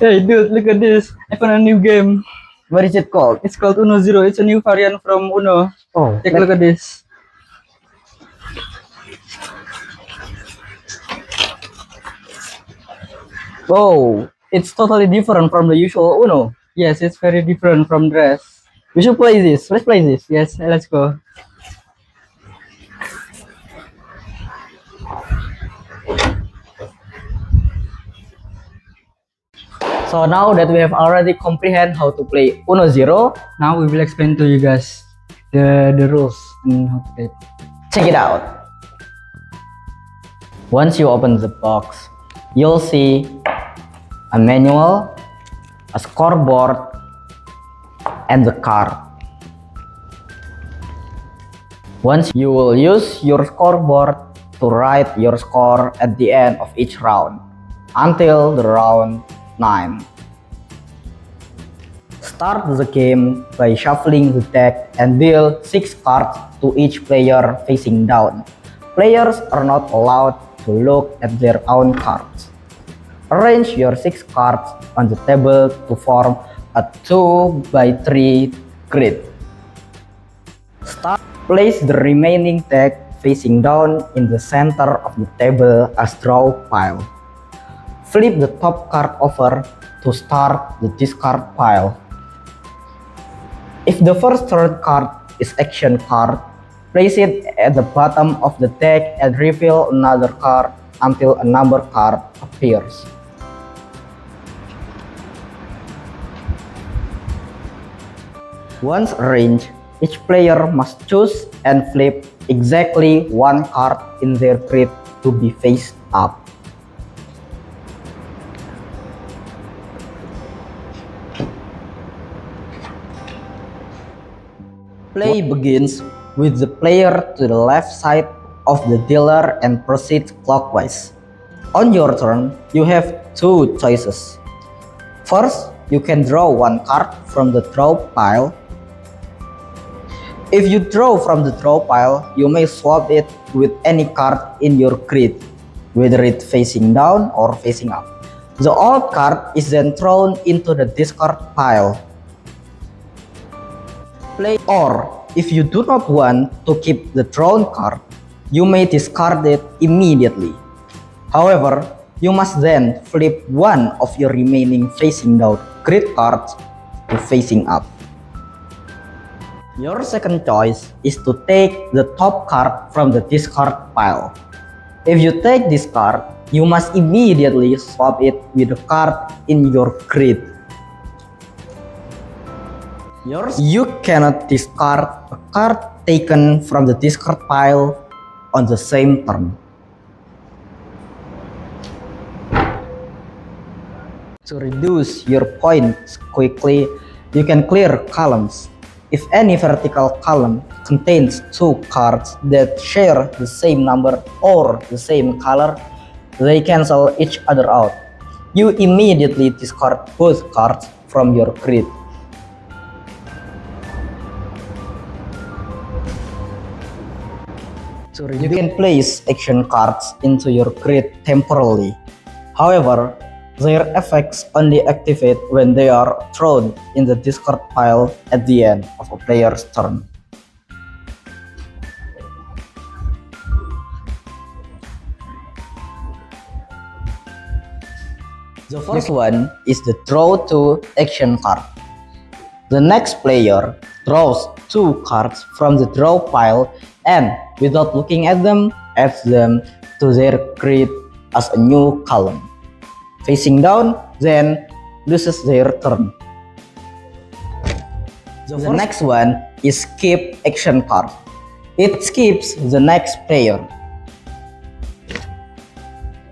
Hey dude, look at this. I found a new game. What is it called? It's called Uno Zero. It's a new variant from Uno. Oh, Take a look at this. whoa, it's totally different from the usual Uno. Yes, it's very different from the rest. We should play this. Let's play this. Yes, let's go. So now that we have already comprehend how to play Uno Zero, Now we will explain to you guys the rules and how to play. check it out. Once you open the box, you'll see a manual, a scoreboard, and the card. Once you will use your scoreboard to write your score at the end of each round until the round 9. Start the game by shuffling the deck and deal 6 cards to each player facing down. Players are not allowed to look at their own cards. Arrange your 6 cards on the table to form a 2 by 3 grid. Place the remaining deck facing down in the center of the table as draw pile. Flip the top card over to start the discard pile. If the first turn card is action card, place it at the bottom of the deck and reveal another card until a number card appears. Once arranged, each player must choose and flip exactly 1 card in their grid to be face up. Play begins with the player to the left side of the dealer and proceeds clockwise. On your turn, you have 2 choices. First, you can draw 1 card from the draw pile. If you draw from the draw pile, you may swap it with any card in your grid, whether it facing down or facing up. The old card is then thrown into the discard pile. Or, if you do not want to keep the drawn card, you may discard it immediately. However, you must then flip one of your remaining facing down grid cards to facing up. Your second choice is to take the top card from the discard pile. If you take this card, you must immediately swap it with the card in your grid. You cannot discard a card taken from the discard pile on the same turn. To reduce your points quickly, you can clear columns. If any vertical column contains 2 cards that share the same number or the same color, they cancel each other out. You immediately discard both cards from your grid. You can place action cards into your grid temporarily. However, their effects only activate when they are thrown in the discard pile at the end of a player's turn. The first one is the draw 2 action card. The next player draws 2 cards from the draw pile and, without looking at them, adds them to their grid as a new column. Facing down, then loses their turn. The next one is skip action card. It skips the next player.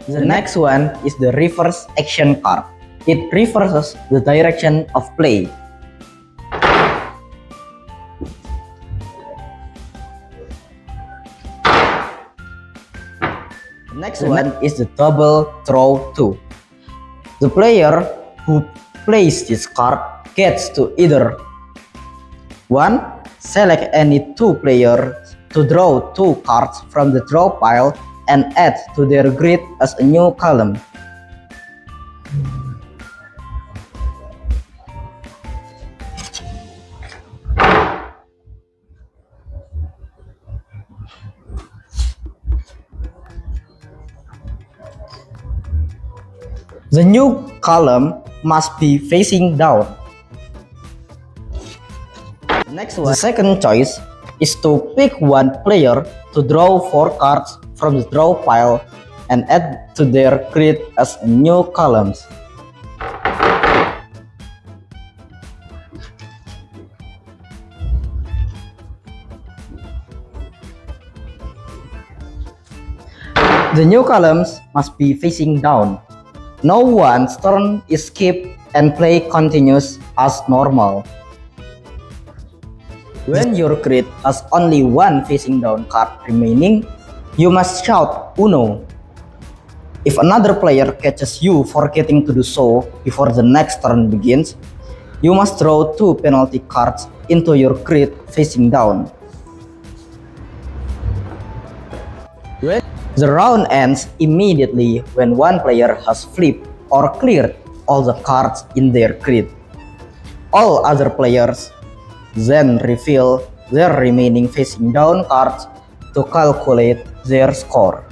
The next one is the reverse action card. It reverses the direction of play. The next one is the double draw 2. The player who plays this card gets to either 1. Select any 2 players to draw 2 cards from the draw pile and add to their grid as a new column. The new column must be facing down. The second choice is to pick one player to draw 4 cards from the draw pile and add to their grid as new columns. The new columns must be facing down. No one's turn is skipped and play continues as normal. When your grid has only one facing down card remaining, you must shout Uno. If another player catches you forgetting to do so before the next turn begins, you must draw 2 penalty cards into your grid facing down. The round ends immediately when one player has flipped or cleared all the cards in their grid. All other players then reveal their remaining facing down cards to calculate their score.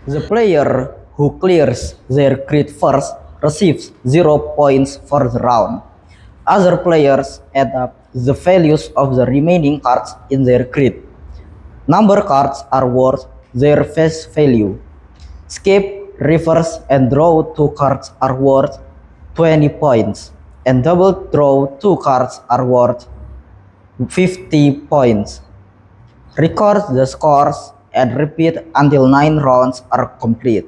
The player who clears their grid first receives 0 points for the round. Other players add up the values of the remaining cards in their grid. Number cards are worth their face value. Skip, reverse, and draw 2 cards are worth 20 points, and double draw 2 cards are worth 50 points. Record the scores and repeat until 9 rounds are complete.